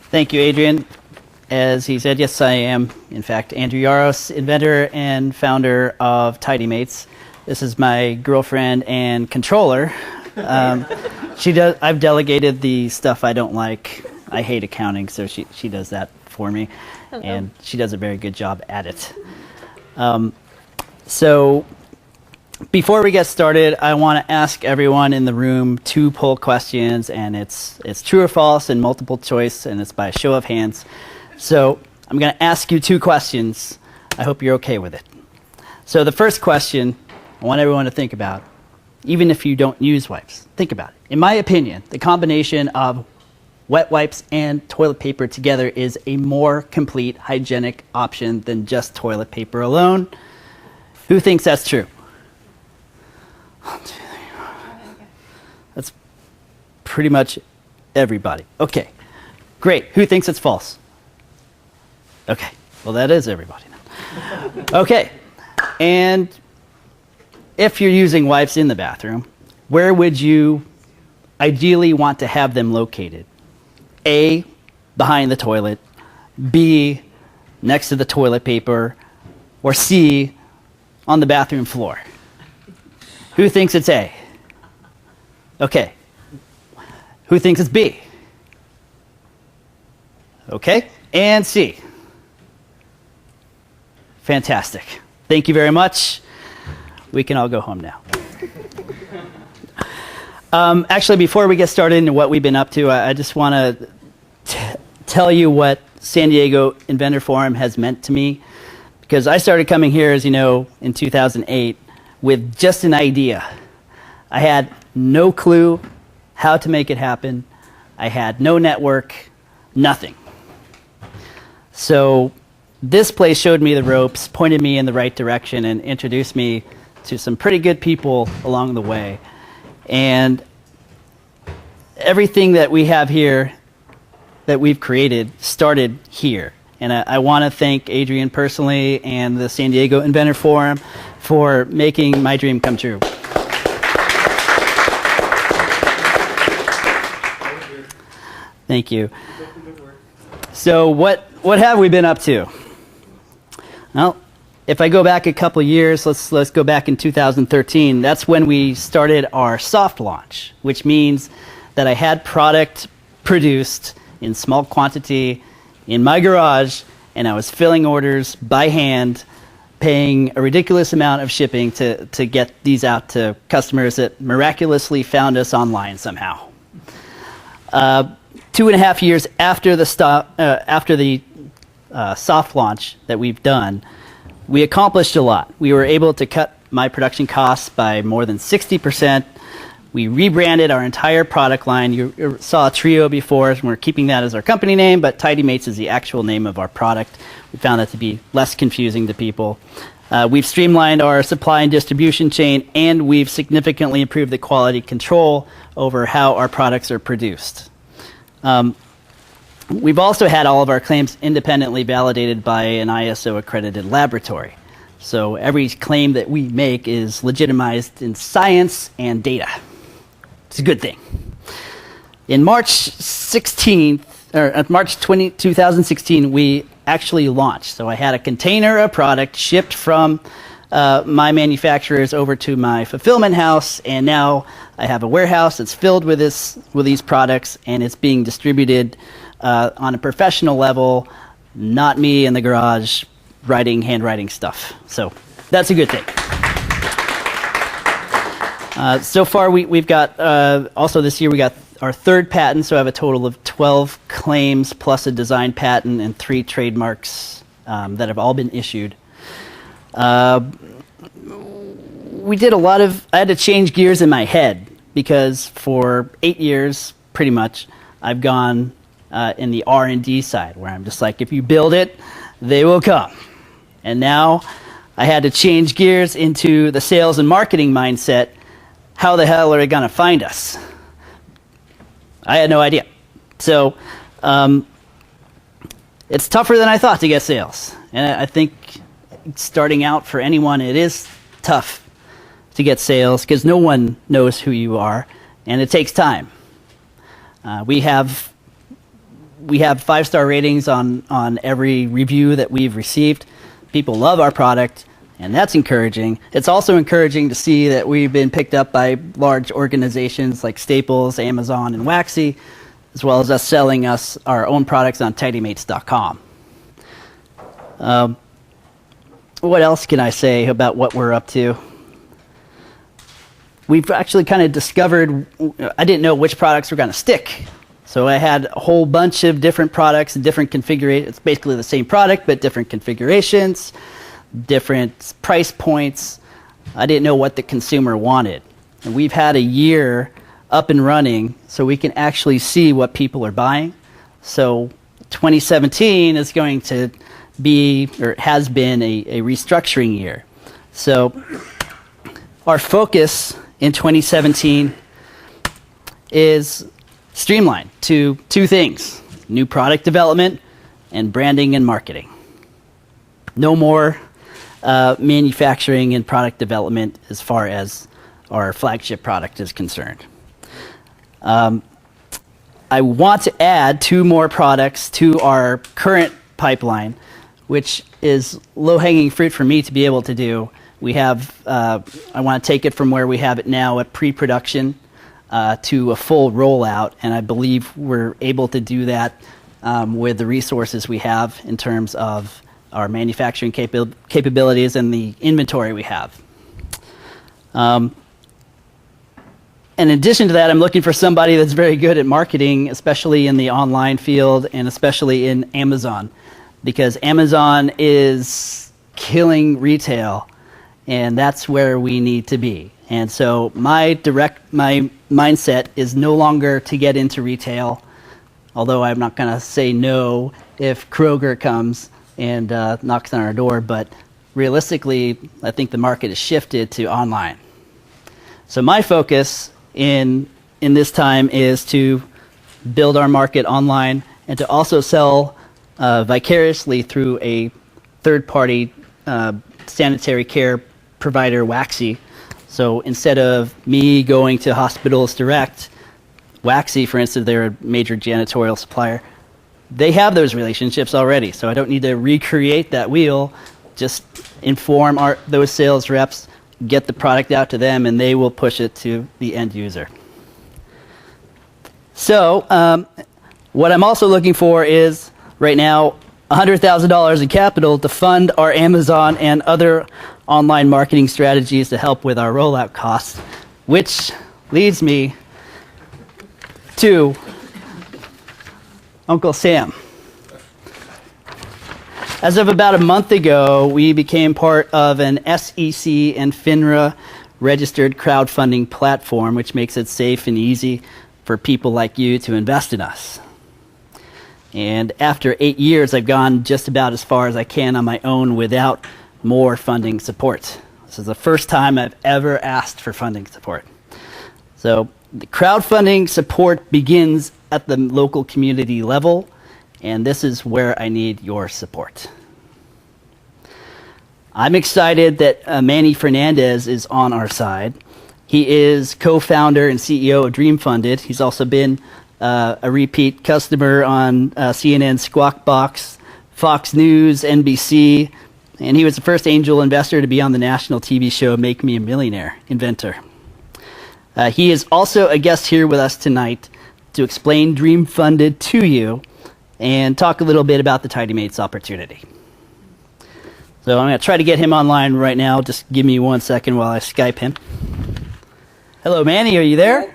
Thank you, Adrian. As he said, yes, I am, in fact, Andrew Yaros, inventor and founder of Tidymates. This is my girlfriend and controller. I've delegated the stuff I don't like. I hate accounting, so she does that for me. Hello. And she does a very good job at it. So before we get started, I want to ask everyone in the room 2 poll questions, and it's true or false and multiple choice, and it's by a show of hands. So I'm going to ask you 2 questions. I hope you're okay with it. So the first question I want everyone to think about, even if you don't use wipes, think about it. In my opinion, the combination of wet wipes and toilet paper together is a more complete hygienic option than just toilet paper alone. Who thinks that's true? That's pretty much everybody. Okay, great. Who thinks it's false? Okay, well, that is everybody now. Okay, and if you're using wipes in the bathroom, where would you ideally want to have them located? A, behind the toilet, B, next to the toilet paper, or C, on the bathroom floor? Who thinks it's A? Okay. Who thinks it's B? Okay, and C. Fantastic. Thank you very much. We can all go home now. Actually, before we get started into what we've been up to, I just want to tell you what San Diego Inventor Forum has meant to me. Because I started coming here, as you know, in 2008 with just an idea. I had no clue how to make it happen. I had no network, nothing. So this place showed me the ropes, pointed me in the right direction, and introduced me to some pretty good people along the way. And everything that we have here that we've created started here. And I want to thank Adrian personally and the San Diego Inventor Forum for making my dream come true. Thank you. So what have we been up to? Well, if I go back a couple years, let's go back in 2013. That's when we started our soft launch, which means that I had product produced in small quantity in my garage, and I was filling orders by hand, paying a ridiculous amount of shipping to get these out to customers that miraculously found us online somehow. 2.5 years after the soft launch that we've done, we accomplished a lot. We were able to cut my production costs by more than 60%. We rebranded our entire product line. You saw Trio before, and we're keeping that as our company name, but Tidymates is the actual name of our product. We found that to be less confusing to people. We've streamlined our supply and distribution chain, and we've significantly improved the quality control over how our products are produced. We've also had all of our claims independently validated by an ISO-accredited laboratory. So every claim that we make is legitimized in science and data. It's a good thing. In March 2016, we actually launched. So I had a container of product shipped from my manufacturers over to my fulfillment house, and now I have a warehouse that's filled with these products, and it's being distributed on a professional level, not me in the garage handwriting stuff. So that's a good thing. So far, we've got, also this year, we got our 3rd patent, so I have a total of 12 claims plus a design patent and 3 trademarks that have all been issued. We did I had to change gears in my head because for 8 years, pretty much, I've gone in the R&D side where I'm just like, if you build it, they will come. And now I had to change gears into the sales and marketing mindset. How the hell are they going to find us? I had no idea. So it's tougher than I thought to get sales. And I think starting out for anyone, it is tough to get sales because no one knows who you are, and it takes time. We have we have 5-star ratings on every review that we've received. People love our product, and that's encouraging. It's also encouraging to see that we've been picked up by large organizations like Staples, Amazon, and Waxy, as well as us selling us our own products on Tidymates.com. What else can I say about what we're up to? We've actually kind of discovered, I didn't know which products were going to stick. So I had a whole bunch of different products and different configurations. It's basically the same product, but different configurations, different price points. I didn't know what the consumer wanted. And we've had a year up and running so we can actually see what people are buying. So 2017 is going to be, or has been, a restructuring year. So our focus in 2017 is streamlined to two things: new product development and branding and marketing. No more manufacturing and product development as far as our flagship product is concerned. I want to add 2 more products to our current pipeline, which is low-hanging fruit for me to be able to do. We have, I want to take it from where we have it now at pre-production to a full rollout, and I believe we're able to do that with the resources we have in terms of our manufacturing capabilities and the inventory we have. In addition to that, I'm looking for somebody that's very good at marketing, especially in the online field and especially in Amazon, because Amazon is killing retail, and that's where we need to be. And so my mindset is no longer to get into retail, although I'm not going to say no if Kroger comes and knocks on our door, but realistically, I think the market has shifted to online. So my focus in this time is to build our market online and to also sell vicariously through a third-party sanitary care provider, Waxy. So instead of me going to hospitals direct, Waxy, for instance, they're a major janitorial supplier. They have those relationships already, so I don't need to recreate that wheel. Just inform those sales reps, get the product out to them, and they will push it to the end user. So what I'm also looking for is, right now, $100,000 in capital to fund our Amazon and other online marketing strategies to help with our rollout costs, which leads me to Uncle Sam. As of about a month ago, we became part of an SEC and FINRA registered crowdfunding platform, which makes it safe and easy for people like you to invest in us. And after 8 years, I've gone just about as far as I can on my own without more funding support. This is the first time I've ever asked for funding support. So the crowdfunding support begins at the local community level, and this is where I need your support. I'm excited that Manny Fernandez is on our side. He is co-founder and CEO of Dream Funded. He's also been a repeat customer on CNN Squawk Box, Fox News, NBC, and he was the first angel investor to be on the national TV show Make Me a Millionaire, Inventor. He is also a guest here with us tonight to explain Dream Funded to you and talk a little bit about the Tidymates opportunity. So I'm going to try to get him online right now. Just give me 1 second while I Skype him. Hello, Manny, are you there?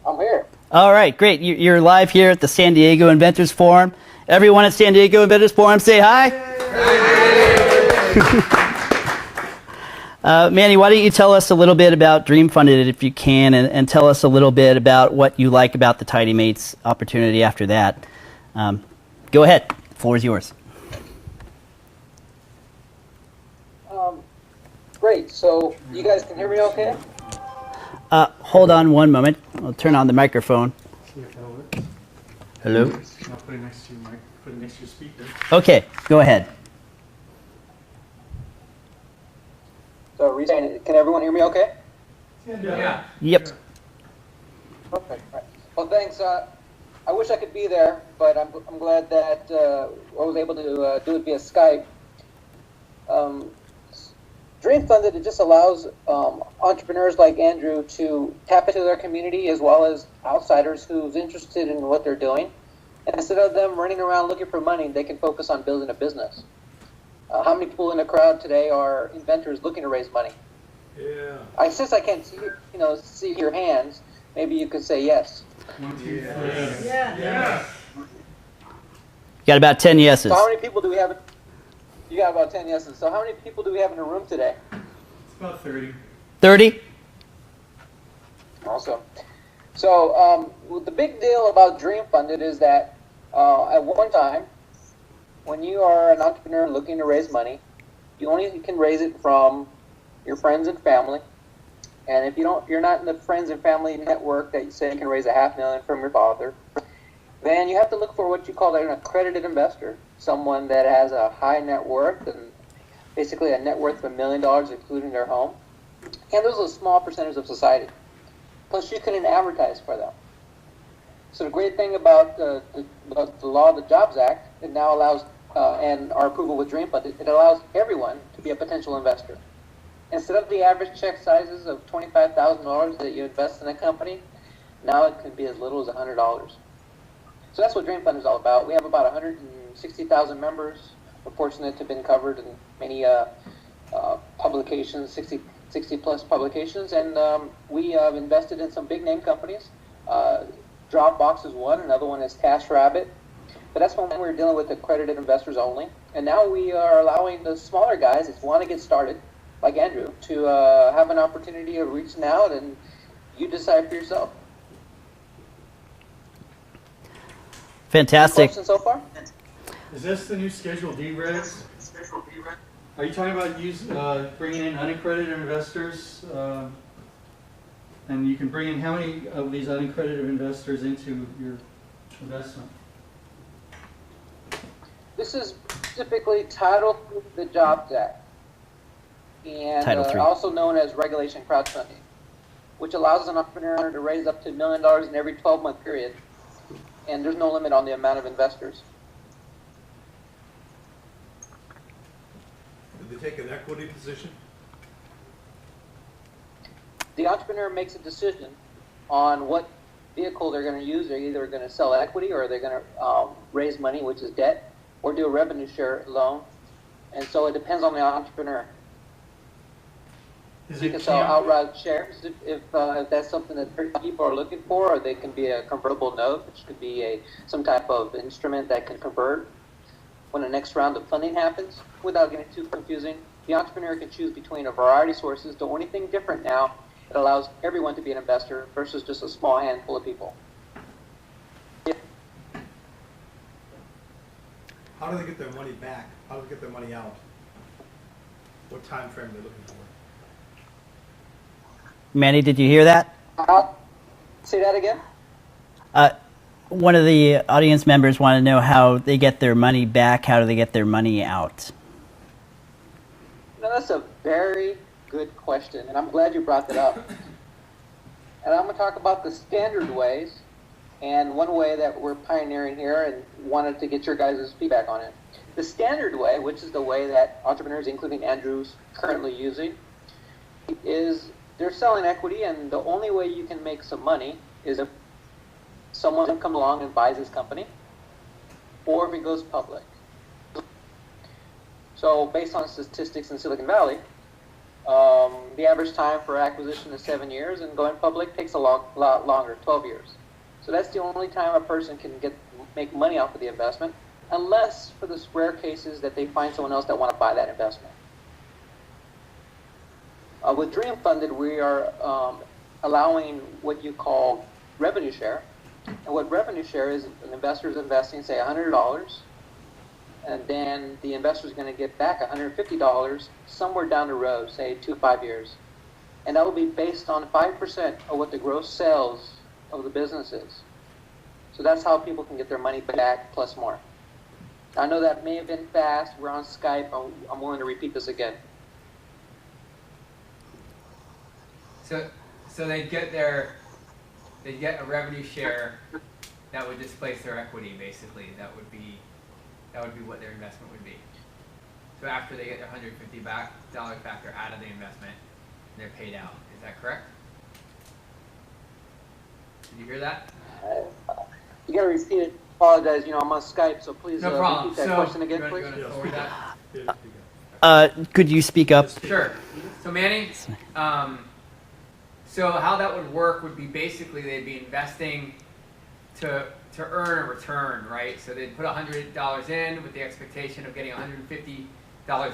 I'm here. All right, great. You're live here at the San Diego Inventors Forum. Everyone at San Diego Inventors Forum, say hi. Manny, why don't you tell us a little bit about Dream Funded, if you can, and tell us a little bit about what you like about the Tidymates opportunity after that. Go ahead. The floor is yours. Great. So you guys can hear me okay? Hold on one moment. I'll turn on the microphone. Hello? I'll put it next to your mic, put it next to your speaker. Okay, go ahead. So Rita, can everyone hear me okay? Yeah. Yep. Perfect. Right. Well, thanks. I wish I could be there, but I'm glad that I was able to do it via Skype. Dream Funded, it just allows entrepreneurs like Andrew to tap into their community as well as outsiders who's interested in what they're doing. And instead of them running around looking for money, they can focus on building a business. How many people in the crowd today are inventors looking to raise money? Yeah. Since I can't see your hands, maybe you could say yes. 1, 2, 3. Yeah. Got about 10 yeses. So how many people do we have? You got about 10 yeses. So how many people do we have in the room today? It's about 30. 30? Awesome. So the big deal about Dream Funded is that at one time, when you are an entrepreneur looking to raise money, you only can raise it from your friends and family. And if you're not in the friends and family network that you say you can raise $500,000 from your father, then you have to look for what you call an accredited investor, someone that has a high net worth and basically a net worth of $1 million, including their home. And those are a small percentage of society. Plus, you couldn't advertise for them. So the great thing about the law of the Jobs Act, it now allows, and our approval with Dream Fund, it allows everyone to be a potential investor. Instead of the average check sizes of $25,000 that you invest in a company, now it can be as little as $100. So that's what Dream Fund is all about. We have about 160,000 members. We're fortunate to have been covered in many publications, 60 plus publications, and we have invested in some big name companies. Dropbox is one, another one is TaskRabbit. But that's when we were dealing with accredited investors only. And now we are allowing the smaller guys that want to get started, like Andrew, to have an opportunity of reaching out, and you decide for yourself. Fantastic. Any questions so far? Is this the new Schedule D regs? Are you talking about bringing in unaccredited investors? And you can bring in how many of these unaccredited investors into your investment? This is typically Title III of the Jobs Act, and Title III. also known as regulation crowdfunding, which allows an entrepreneur to raise up to $1 million in every 12-month period, and there's no limit on the amount of investors. Did they take an equity position? The entrepreneur makes a decision on what vehicle they're going to use. They're either going to sell equity, or they're going to raise money, which is debt, or do a revenue share loan. And so it depends on the entrepreneur. Is You it can sell camp- outright shares if that's something that people are looking for, or they can be a convertible note, which could be some type of instrument that can convert when the next round of funding happens. Without getting too confusing, the entrepreneur can choose between a variety of sources. The only thing different now, it allows everyone to be an investor versus just a small handful of people. How do they get their money back? How do they get their money out? What time frame are they looking for? Manny, did you hear that? Say that again? One of the audience members want to know how they get their money back. How do they get their money out? No, that's a very good question, and I'm glad you brought that up. And I'm going to talk about the standard ways, and one way that we're pioneering here and wanted to get your guys' feedback on it. The standard way, which is the way that entrepreneurs, including Andrew's, currently using, is they're selling equity, and the only way you can make some money is if someone comes along and buys this company, or if it goes public. So based on statistics in Silicon Valley, the average time for acquisition is 7 years, and going public takes a lot longer, 12 years. So that's the only time a person can make money off of the investment, unless for the rare cases that they find someone else that want to buy that investment. With Dream Funded, we are allowing what you call revenue share. And what revenue share is, an investor is investing, say, $100, and then the investor is going to get back $150 somewhere down the road, say 2 to 5 years. And that will be based on 5% of what the gross sales of the business is. So that's how people can get their money back plus more. I know that may have been fast. We're on Skype. I'm willing to repeat this again. So they get a revenue share that would displace their equity, basically. That would be what their investment would be. So after they get their $150 back, they're out of the investment, and they're paid out. Is that correct? Did you hear that? You gotta repeat it. Apologize, I'm on Skype, so please No problem. repeat that So, question again, you please. want to forward that? Could you speak up? Sure. So Manny, so how that would work would be basically they'd be investing to earn a return, right? So they'd put $100 in with the expectation of getting $150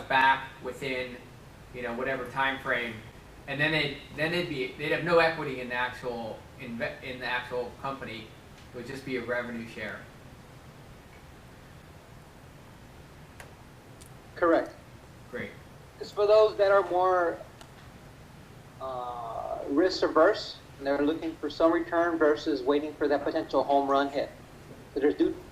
back within, whatever time frame, and then they'd have no equity in the actual company. It would just be a revenue share. Correct. Great. It's for those that are more risk averse, and they're looking for some return versus waiting for that potential home run hit. So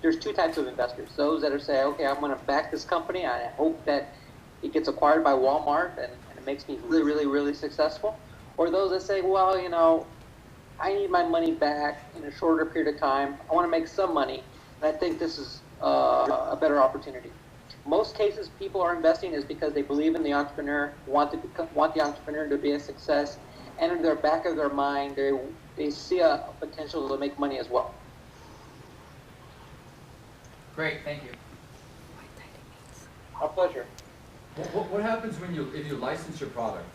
there's two types of investors. Those that are saying, okay, I'm going to back this company. I hope that it gets acquired by Walmart and it makes me really, really, really successful. Or those that say, well, I need my money back in a shorter period of time. I want to make some money, and I think this is a better opportunity. Most cases, people are investing is because they believe in the entrepreneur, want the entrepreneur to be a success, and in the back of their mind, they see a potential to make money as well. Great. Thank you. Our pleasure. What happens if you license your product?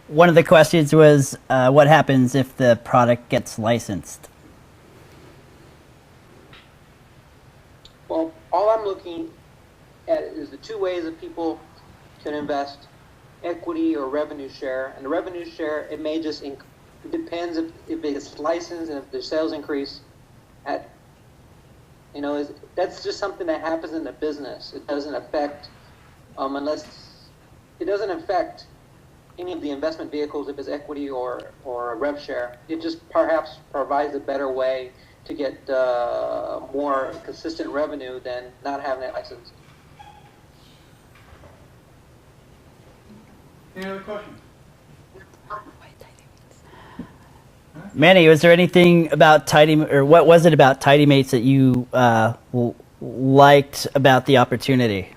One of the questions was, what happens if the product gets licensed? Well, all I'm looking at is the two ways that people can invest: equity or revenue share. And the revenue share, it may just it depends if it's licensed and if the sales increase. That's just something that happens in the business. It doesn't affect any of the investment vehicles if it's equity or a rev share. It just perhaps provides a better way to get more consistent revenue than not having that license. Any other questions? Manny, was there anything about what was it about Tidymates that you liked about the opportunity?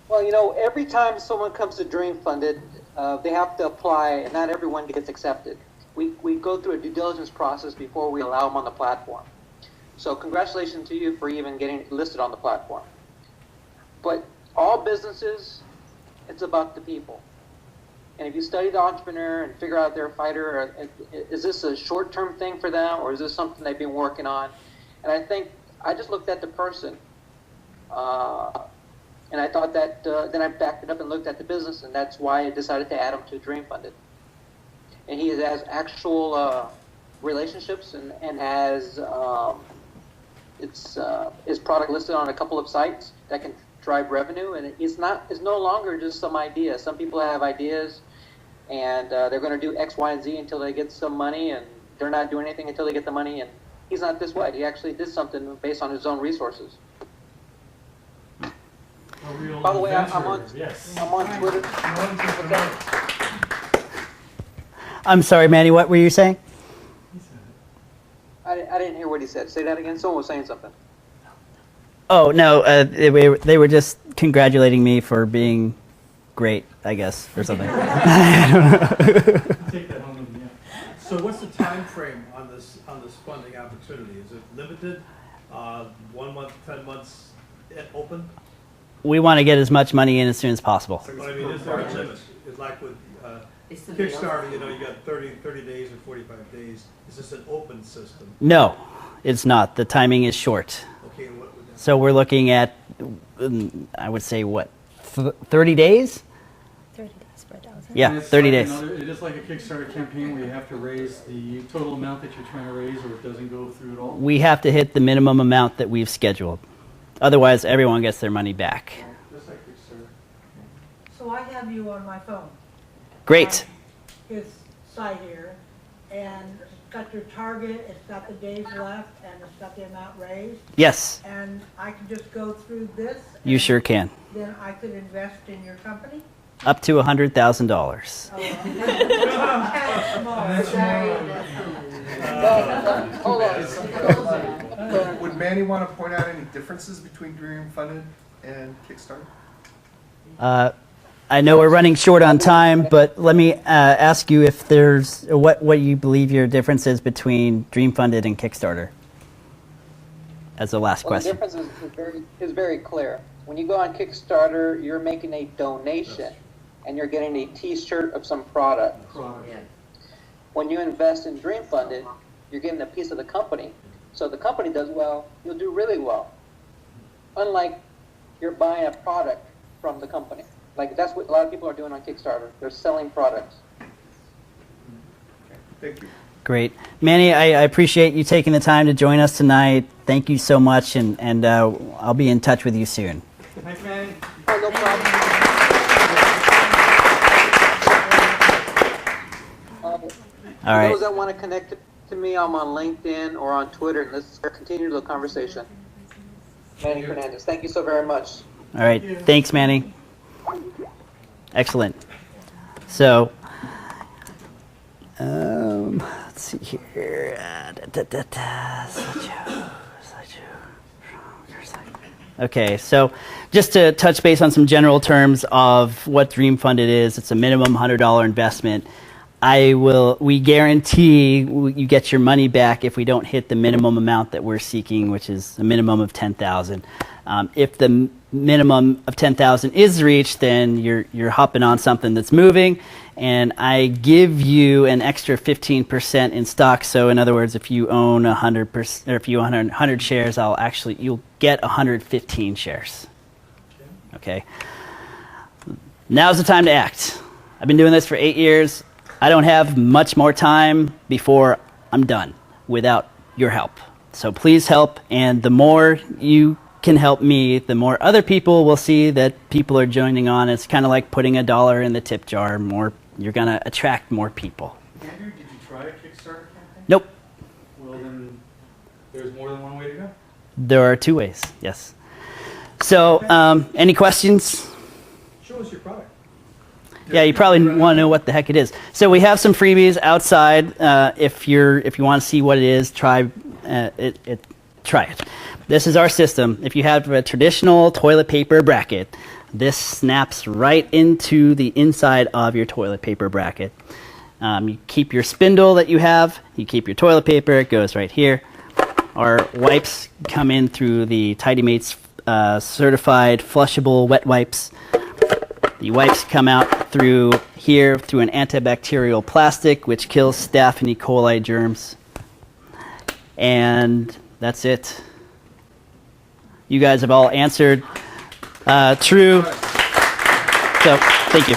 Well, every time someone comes to Dream Funded, they have to apply, and not everyone gets accepted. We go through a due diligence process before we allow them on the platform. So congratulations to you for even getting listed on the platform. But all businesses, it's about the people. And if you study the entrepreneur and figure out they're a fighter, is this a short-term thing for them, or is this something they've been working on? And I think I just looked at the person, and I thought that, then I backed it up and looked at the business, and that's why I decided to add him to Dream Funded. And he has actual relationships and has his product listed on a couple of sites that can drive revenue, and it's no longer just some idea. Some people have ideas, and they're going to do X, Y, and Z until they get some money, and they're not doing anything until they get the money. And he's not this way. He actually did something based on his own resources. By the way, I'm on Twitter. I'm sorry, Manny, what were you saying? I didn't hear what he said. Say that again. Someone was saying something. Oh, no, they were just congratulating me for being great, I guess, or something. I don't know. Take that home with you. So what's the time frame on this funding opportunity? Is it limited? 1 month, 10 months open? We want to get as much money in as soon as possible. But I mean, is there a limit? It's like with Kickstarter, you got 30 days or 45 days. Is this an open system? No, it's not. The timing is short. Okay, and what would that So we're looking at, I would say, 30 days? 30 days for 1,000. Yeah, And it's 30 like days. It is like a Kickstarter campaign where you have to raise the total amount that you're trying to raise, or it doesn't go through at all. We have to hit the minimum amount that we've scheduled. Otherwise, everyone gets their money back. Just like Kickstarter. So I have you on my phone. Great. His site here, and it's got your target, it's got the days left, and it's got the amount raised. Yes, And I can just go through this. you and sure can. Then I could invest in your company? up to $100,000. Hold on. Would Manny want to point out any differences between Dream Funded and Kickstarter? I know we're running short on time, but let me ask you if there's what you believe your difference is between Dream Funded and Kickstarter. As the last Well, question. the difference is very clear. When you go on Kickstarter, you're making a donation, and you're getting a T-shirt of some product. When you invest in Dream Funded, you're getting a piece of the company. So if the company does well, you'll do really well. Unlike you're buying a product from the company. Like that's what a lot of people are doing on Kickstarter. They're selling products. Thank you. Great. Manny, I appreciate you taking the time to join us tonight. Thank you so much, and I'll be in touch with you soon. Thanks, Manny. Oh, no problem. All right. For those that want to connect to me, I'm on LinkedIn or on Twitter. Let's continue the conversation. Manny Fernandez, thank you so very much. All right. Thanks, Manny. Excellent. So, let's see here. Okay, so just to touch base on some general terms of what Dream Funded is, it's a minimum $100 investment. We guarantee you get your money back if we don't hit the minimum amount that we're seeking, which is a minimum of $10,000. If the minimum of $10,000 is reached, then you're hopping on something that's moving, and I give you an extra 15% in stock. So in other words, if you own 100%, or if you own 100 shares, you'll get 115 shares. Okay. Now's the time to act. I've been doing this for 8 years. I don't have much more time before I'm done without your help. So please help, and the more you can help me, the more other people will see that people are joining on. It's kind of like putting $1 in the tip jar. You're going to attract more people. Andrew, did you try a Kickstarter campaign? Nope. Well, then there's more than one way to go. There are 2 ways, yes. So, any questions? Show us your product. Yeah, you probably want to know what the heck it is. So we have some freebies outside. If you want to see what it is, try it. Try it. This is our system. If you have a traditional toilet paper bracket, this snaps right into the inside of your toilet paper bracket. You keep your spindle that you have. You keep your toilet paper. It goes right here. Our wipes come in through the Tidymates certified flushable wet wipes. The wipes come out through here through an antibacterial plastic, which kills Staph and E. coli germs. And that's it. You guys have all answered true. So, thank you.